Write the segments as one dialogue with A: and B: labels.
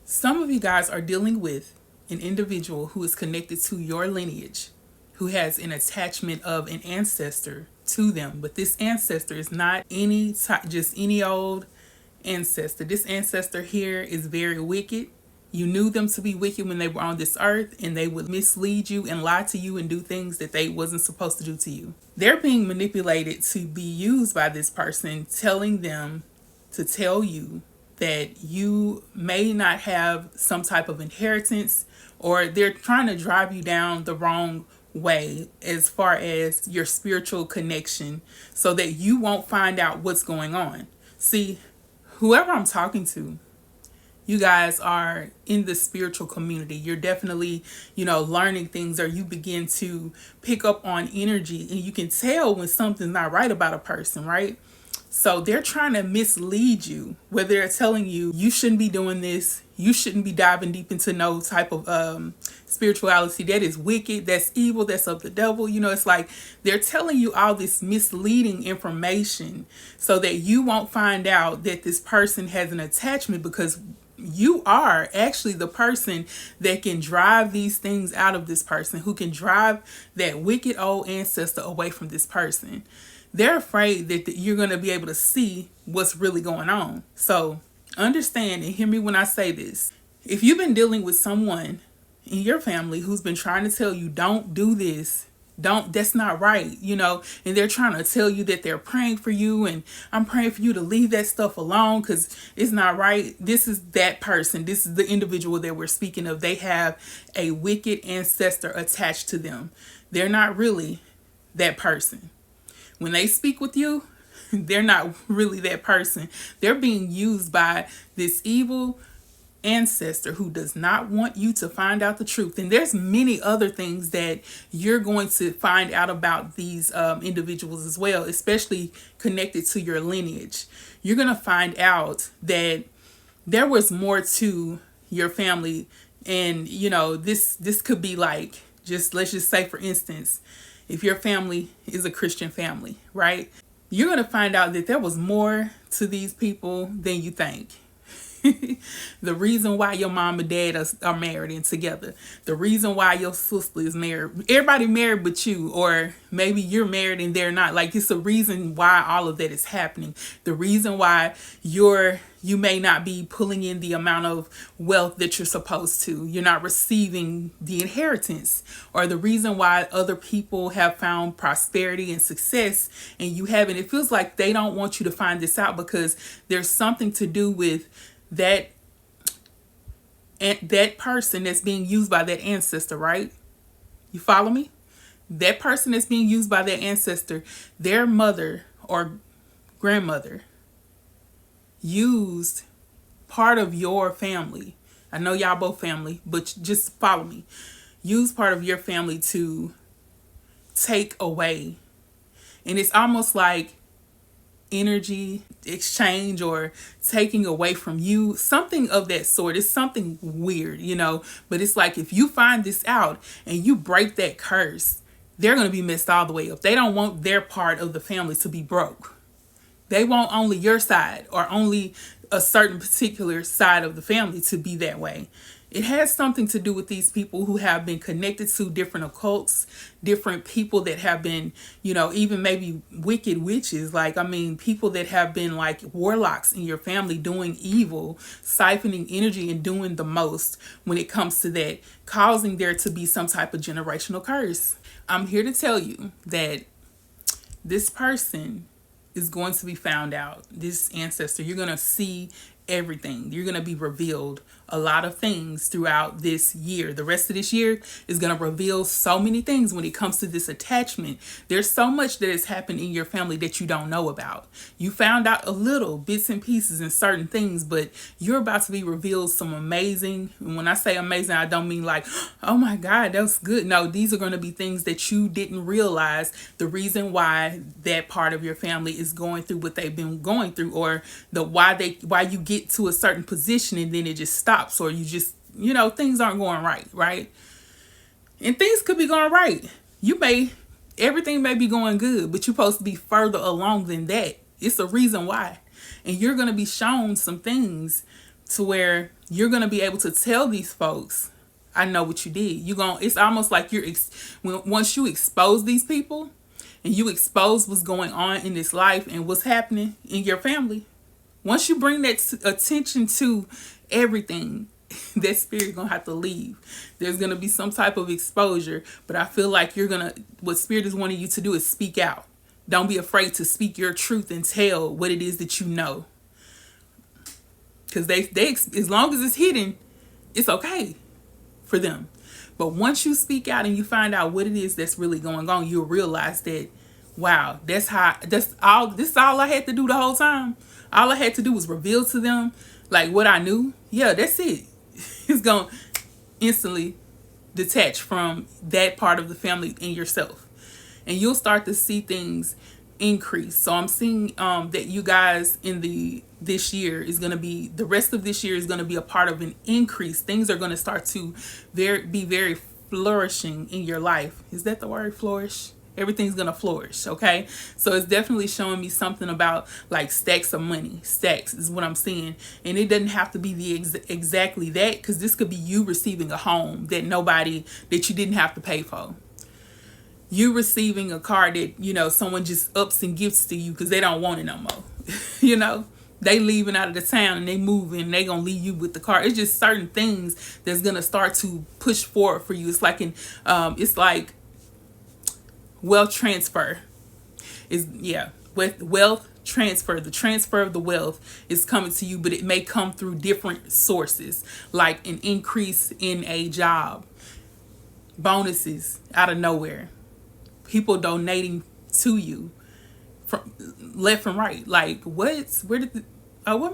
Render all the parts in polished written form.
A: Some of you guys are dealing with an individual who is connected to your lineage, who has an attachment of an ancestor to them. But this ancestor is not just any old ancestor. This ancestor here is very wicked. You knew them to be wicked when they were on this earth, and they would mislead you and lie to you and do things that they wasn't supposed to do to you. They're being manipulated to be used by this person, telling them to tell you that you may not have some type of inheritance, or they're trying to drive you down the wrong way as far as your spiritual connection, so that you won't find out what's going on. See, whoever I'm talking to, you guys are in the spiritual community. You're definitely, learning things, or you begin to pick up on energy, and you can tell when something's not right about a person, right? So they're trying to mislead you, where they're telling you, you shouldn't be doing this. You shouldn't be diving deep into no type of spirituality. That is wicked. That's evil. That's of the devil. It's like they're telling you all this misleading information so that you won't find out that this person has an attachment, because you are actually the person that can drive these things out of this person, who can drive that wicked old ancestor away from this person. They're afraid that you're going to be able to see what's really going on. So understand and hear me when I say this. If you've been dealing with someone in your family who's been trying to tell you, don't do this, that's not right, and they're trying to tell you that they're praying for you, and I'm praying for you to leave that stuff alone because it's not right. This is that person. This is the individual that we're speaking of. They have a wicked ancestor attached to them. They're not really that person. When they speak with you, they're not really that person. They're being used by this evil ancestor who does not want you to find out the truth. And there's many other things that you're going to find out about these individuals as well, especially connected to your lineage. You're going to find out that there was more to your family. And, this could be like, let's just say, for instance, if your family is a Christian family, right? You're going to find out that there was more to these people than you think. The reason why your mom and dad are married and together. The reason why your sister is married. Everybody married but you, or maybe you're married and they're not. Like, it's a reason why all of that is happening. The reason why you may not be pulling in the amount of wealth that you're supposed to. You're not receiving the inheritance, or the reason why other people have found prosperity and success and you haven't. It feels like they don't want you to find this out, because there's something to do with that person that's being used by that ancestor, right? You follow me? That person that's being used by that ancestor, their mother or grandmother used part of your family. I know y'all both family, but just follow me. Use part of your family to take away. And it's almost like energy exchange, or taking away from you, something of that sort. It's something weird, but it's like, if you find this out and you break that curse, they're going to be messed all the way up. They don't want their part of the family to be broke. They want only your side, or only a certain particular side of the family to be that way. It has something to do with these people who have been connected to different occults, different people that have been, even maybe wicked witches. People that have been like warlocks in your family, doing evil, siphoning energy, and doing the most when it comes to that, causing there to be some type of generational curse. I'm here to tell you that this person is going to be found out. This ancestor, you're going to see everything. You're going to be revealed a lot of things throughout this year. The rest of this year is going to reveal so many things when it comes to this attachment. There's so much that has happened in your family that you don't know about. You found out a little bits and pieces and certain things, but you're about to be revealed some amazing. And when I say amazing, I don't mean like, oh my God, that's good. No, these are going to be things that you didn't realize. The reason why that part of your family is going through what they've been going through, or why you get to a certain position and then it just stops, or you just, things aren't going right? And things could be going right. Everything may be going good, but you're supposed to be further along than that. It's a reason why. And you're going to be shown some things to where you're going to be able to tell these folks, I know what you did. It's almost like once you expose these people and you expose what's going on in this life and what's happening in your family, once you bring that attention to everything, that spirit gonna have to leave. There's gonna be some type of exposure, but I feel like what spirit is wanting you to do is speak out. Don't be afraid to speak your truth and tell what it is that you know. Because they as long as it's hidden, it's okay for them. But once you speak out and you find out what it is that's really going on, you'll realize that, wow, this is all I had to do the whole time. All I had to do was reveal to them like what I knew. Yeah, that's it. It's going to instantly detach from that part of the family and yourself. And you'll start to see things increase. So I'm seeing that you guys this year is going to be, the rest of this year is going to be a part of an increase. Things are going to start to be very flourishing in your life. Is that the word, flourish? Everything's going to flourish, okay? So it's definitely showing me something about like stacks of money. Stacks is what I'm seeing. And it doesn't have to be exactly that, because this could be you receiving a home that you didn't have to pay for. You receiving a car that, someone just ups and gifts to you because they don't want it no more. They leaving out of the town and they moving and they going to leave you with the car. It's just certain things that's going to start to push forward for you. It's like it's like wealth transfer. With wealth transfer, the transfer of the wealth is coming to you, but it may come through different sources, like an increase in a job, bonuses out of nowhere, people donating to you from left and right. Like, what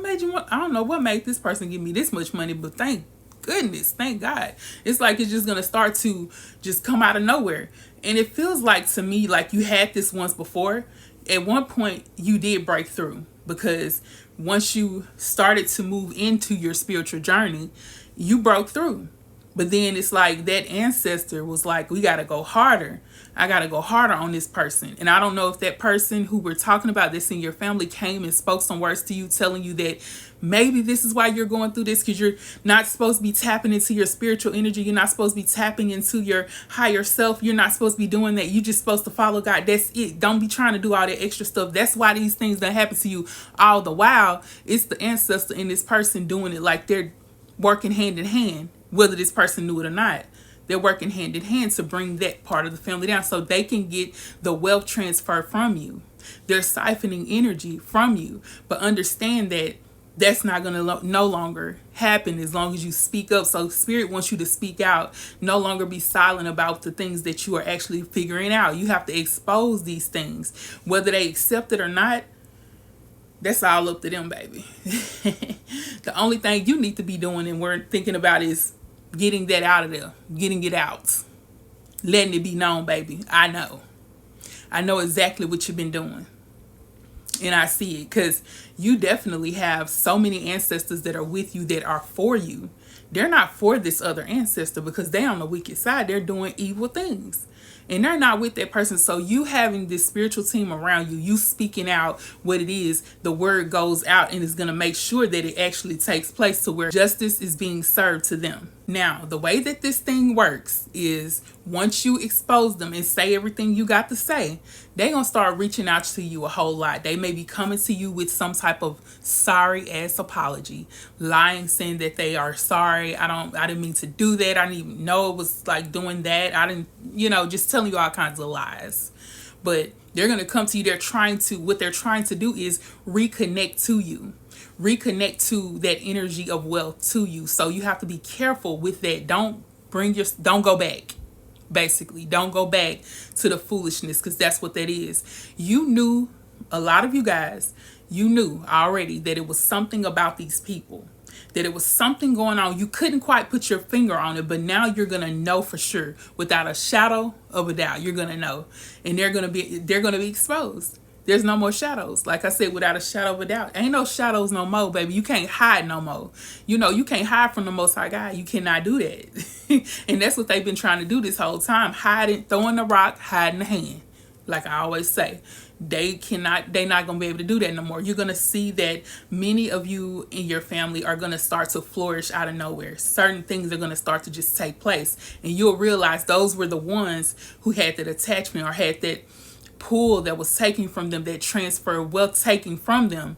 A: made you want? I don't know what made this person give me this much money, but thank God. It's like it's just gonna start to just come out of nowhere. And it feels like to me like you had this once before. At one point you did break through, because once you started to move into your spiritual journey, you broke through. But then it's like that ancestor was like, we got to go harder. I got to go harder on this person. And I don't know if that person who we're talking about this in your family came and spoke some words to you, telling you that maybe this is why you're going through this, because you're not supposed to be tapping into your spiritual energy. You're not supposed to be tapping into your higher self. You're not supposed to be doing that. You're just supposed to follow God. That's it. Don't be trying to do all that extra stuff. That's why these things that happen to you all the while. It's the ancestor and this person doing it, like they're working hand in hand. Whether this person knew it or not, they're working hand in hand to bring that part of the family down so they can get the wealth transfer from you. They're siphoning energy from you. But understand that that's not going to no longer happen as long as you speak up. So Spirit wants you to speak out. No longer be silent about the things that you are actually figuring out. You have to expose these things. Whether they accept it or not, that's all up to them, baby. The only thing you need to be doing and we're thinking about is getting that out of there, getting it out, letting it be known, baby. I know exactly what you've been doing, and I see it, because you definitely have so many ancestors that are with you, that are for you. They're not for this other ancestor, because they're on the wicked side. They're doing evil things. And they're not with that person. So you having this spiritual team around you, you speaking out what it is, the word goes out and is going to make sure that it actually takes place to where justice is being served to them. Now, the way that this thing works is once you expose them and say everything you got to say, they're going to start reaching out to you a whole lot. They may be coming to you with some type of sorry ass apology, lying, saying that they are sorry. I didn't mean to do that. I didn't even know it was like doing that. I didn't, just telling you all kinds of lies. But they're going to come to you. What they're trying to do is reconnect to you. Reconnect to that energy of wealth to you. So you have to be careful with that. Don't go back. Basically, don't go back to the foolishness, because that's what that is. You knew, a lot of you guys, you knew already that it was something about these people, that it was something going on. You couldn't quite put your finger on it, but now you're going to know for sure, without a shadow of a doubt. You're going to know, and they're going to be exposed. There's no more shadows. Like I said, without a shadow of a doubt. Ain't no shadows no more, baby. You can't hide no more. You can't hide from the Most High God. You cannot do that. And that's what they've been trying to do this whole time. Hiding, throwing the rock, hiding the hand. Like I always say. they're not going to be able to do that no more. You're going to see that many of you in your family are going to start to flourish out of nowhere. Certain things are going to start to just take place, and you'll realize those were the ones who had that attachment or had that pull that was taken from them, that transfer wealth taken from them.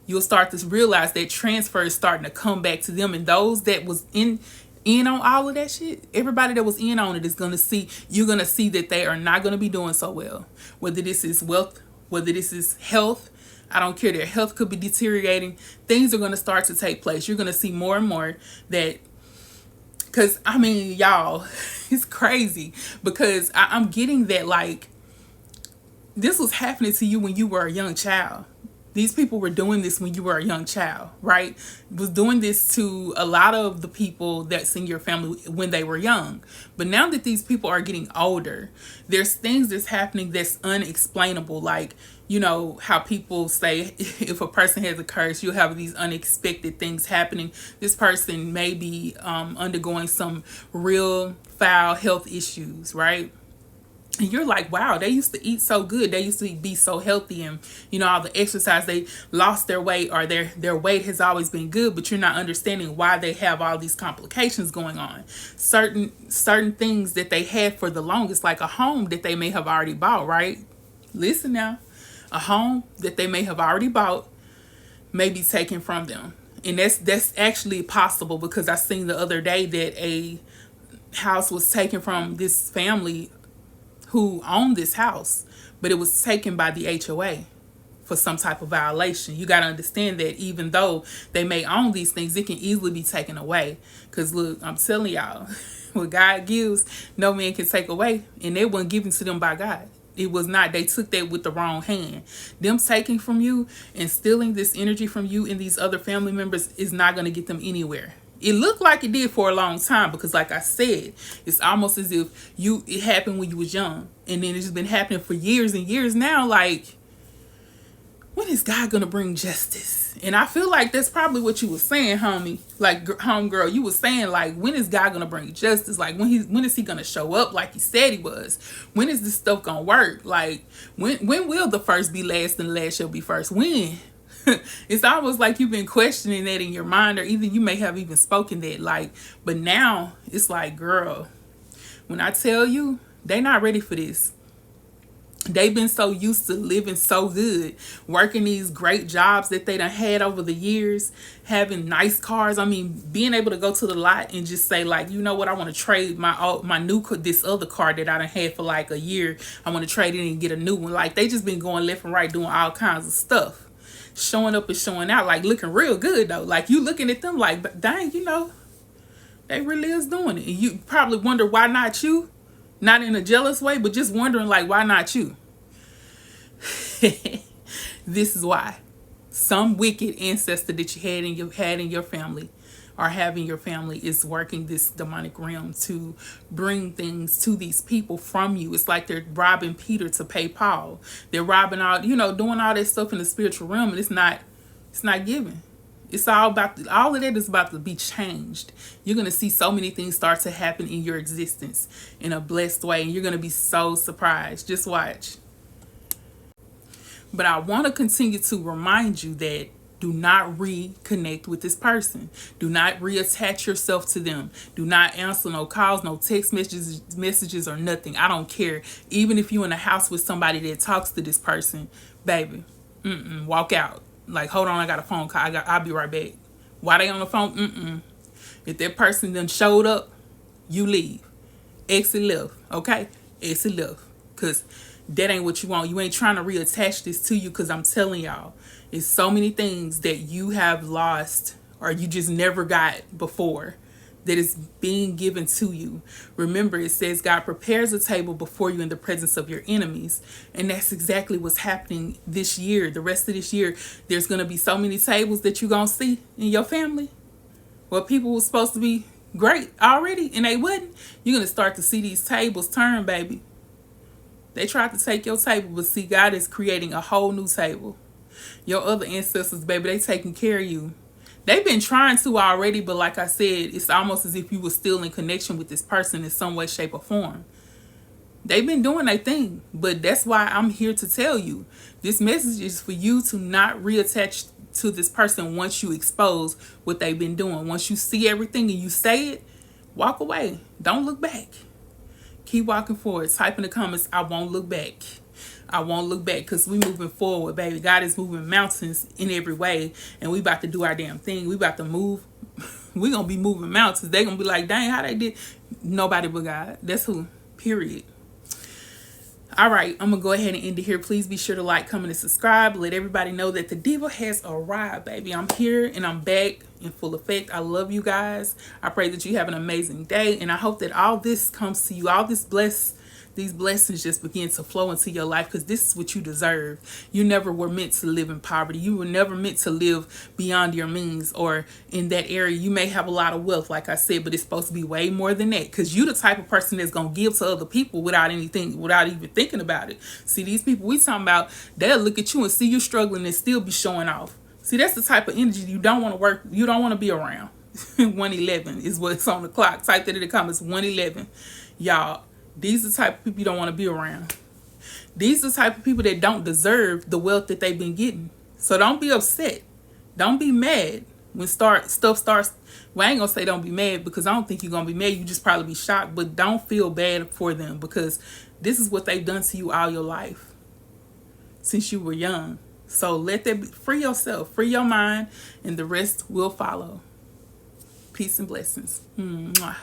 A: You'll start to realize that transfer is starting to come back to them, and those that was in on all of that shit, everybody that was in on it is going to see, you're going to see that they are not going to be doing so well. Whether this is wealth, whether this is health, I don't care. Their health could be deteriorating. Things are going to start to take place. You're going to see more and more that, because I mean, y'all, it's crazy, because I'm getting that, like, this was happening to you when you were a young child. These people were doing this when you were a young child, right? Was doing this to a lot of the people that's in your family when they were young. But now that these people are getting older, there's things that's happening that's unexplainable. Like, you know, how people say if a person has a curse, you'll have these unexpected things happening. This person may be undergoing some real foul health issues, right? And you're like, wow, they used to eat so good. They used to be so healthy, and, you know, all the exercise, they lost their weight, or their weight has always been good, but you're not understanding why they have all these complications going on. Certain things that they had for the longest, like a home that they may have already bought, right? Listen now, a home that they may have already bought may be taken from them. And that's actually possible, because I seen the other day that a house was taken from this family who owned this house, but it was taken by the HOA for some type of violation. You got to understand that even though they may own these things, it can easily be taken away. Because look, I'm telling y'all, what God gives, no man can take away. And it wasn't given to them by God. It was not. They took that with the wrong hand. Them taking from you and stealing this energy from you and these other family members is not going to get them anywhere. It looked like it did for a long time, because like I said, it's almost as if it happened when you was young, and then it's just been happening for years and years now. Like, when is God gonna bring justice? And I feel like that's probably what you was saying, homie. Like, homegirl, you was saying, like, when is God gonna bring justice? Like, when is he gonna show up like he said he was? When is this stuff gonna work? Like, when will the first be last and the last shall be first? When? It's almost like you've been questioning that in your mind, or even you may have even spoken that, like, but now it's like, girl, when I tell you, they not ready for this. They've been so used to living so good, working these great jobs that they done had over the years, having nice cars. I mean, being able to go to the lot and just say, like, you know what, I want to trade this other car that I done had for like a year. I want to trade it and get a new one. Like, they just been going left and right doing all kinds of stuff. Showing up and showing out, like, looking real good though. Like, you looking at them like, but dang, you know, they really is doing it. And you probably wonder, why not you? Not in a jealous way, but just wondering, like, why not you? This is why. Some wicked ancestor that you had in your family, or having your family, is working this demonic realm to bring things to these people from you. It's like they're robbing Peter to pay Paul. They're robbing all, you know, doing all that stuff in the spiritual realm, and it's not given. It's all about, all of that is about to be changed. You're going to see so many things start to happen in your existence in a blessed way, and you're going to be so surprised. Just watch. But I want to continue to remind you that do not reconnect with this person. Do not reattach yourself to them. Do not answer no calls, no text messages or nothing. I don't care. Even if you're in a house with somebody that talks to this person, baby, walk out. Like, hold on, I got a phone call. I'll be right back. Why they on the phone? If that person done showed up, you leave. Exit left, okay? Exit left. Because that ain't what you want. You ain't trying to reattach this to you, because I'm telling y'all, it's so many things that you have lost or you just never got before that is being given to you. Remember, it says God prepares a table before you in the presence of your enemies. And that's exactly what's happening this year. The rest of this year, there's going to be so many tables that you're going to see in your family. Well, people were supposed to be great already, and they wouldn't. You're going to start to see these tables turn, baby. They tried to take your table, but see, God is creating a whole new table. Your other ancestors, baby, they taking care of you. They've been trying to already, but like I said, it's almost as if you were still in connection with this person in some way, shape, or form. They've been doing their thing, but that's why I'm here to tell you. This message is for you to not reattach to this person once you expose what they've been doing. Once you see everything and you say it, walk away. Don't look back. Keep walking forward. Type in the comments, I won't look back. I won't look back, because we moving forward, baby. God is moving mountains in every way, and we about to do our damn thing. We about to move. We gonna be moving mountains. They gonna be like, dang, how they did. Nobody but God. That's who. Period. All right, I'm gonna go ahead and end it here. Please be sure to like, comment, and subscribe. Let everybody know that the diva has arrived, baby. I'm here and I'm back in full effect. I love you guys. I pray that you have an amazing day, and I hope that all this comes to you. All these blessings just begin to flow into your life, because this is what you deserve. You never were meant to live in poverty. You were never meant to live beyond your means, or in that area. You may have a lot of wealth, like I said, but it's supposed to be way more than that, because you the type of person that's going to give to other people without even thinking about it. See, these people we talking about, they'll look at you and see you struggling and still be showing off. See, that's the type of energy you don't want to work, you don't want to be around. 111 is what's on the clock. Type that in the comments, 111. Y'all, these are the type of people you don't want to be around. These are the type of people that don't deserve the wealth that they've been getting. So don't be upset. Don't be mad when stuff starts. Well, I ain't going to say don't be mad, because I don't think you're going to be mad. You just probably be shocked. But don't feel bad for them, because this is what they've done to you all your life since you were young. So let that free yourself. Free your mind, and the rest will follow. Peace and blessings. Mwah.